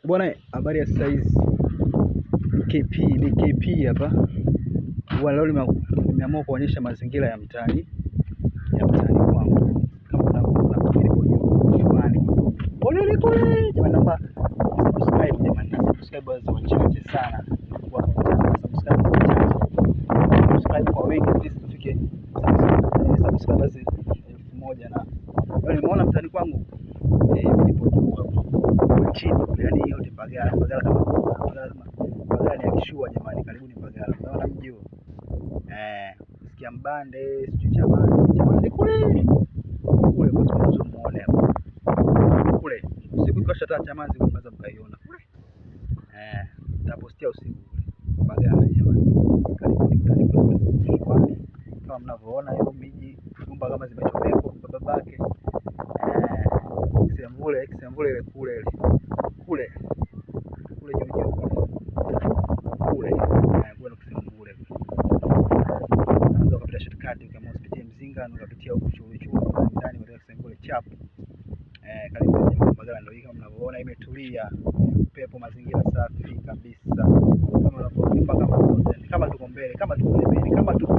Bwana, habari ya sasa hizi. BKP hapa. Leo nimeamua kuonyesha mazingira ya mtaani kwangu. Kama unavyoona shambani. Ole kule. Jamani, naomba subscribe jamani. Subscribers wachache sana. Kwa subscribers wachache. Subscribe kwa wengi please tufike subscribers 1000 na. Leo nimeona mtaani kwangu nilipo hapo chini, yani hiyo ni Mbagala ni akishua jamani, karibuni Mbagala. Unaona mji huo sikia Mbande, sijui Chamani kule kwa sababu muone hapo kule usiku kwa shata Chamazi unaweza mkaiona kule nitapostia usiku Mbagala jamani, karibuni kwani kama mnavyoona hiyo miji nyumba kama zimechomeka kwa babake Kisemvule ile kule juu kule Kisemvule unaweza kupita shortcut kama usipitie Mzinga na ukapitia huko chuo ndani kwa Kisemvule chap. Karibu Mbagala ndio hii kama mnavyoona imetulia, pepo, mazingira safi kabisa, kama unavyoona kama tuko mbele, kama tuko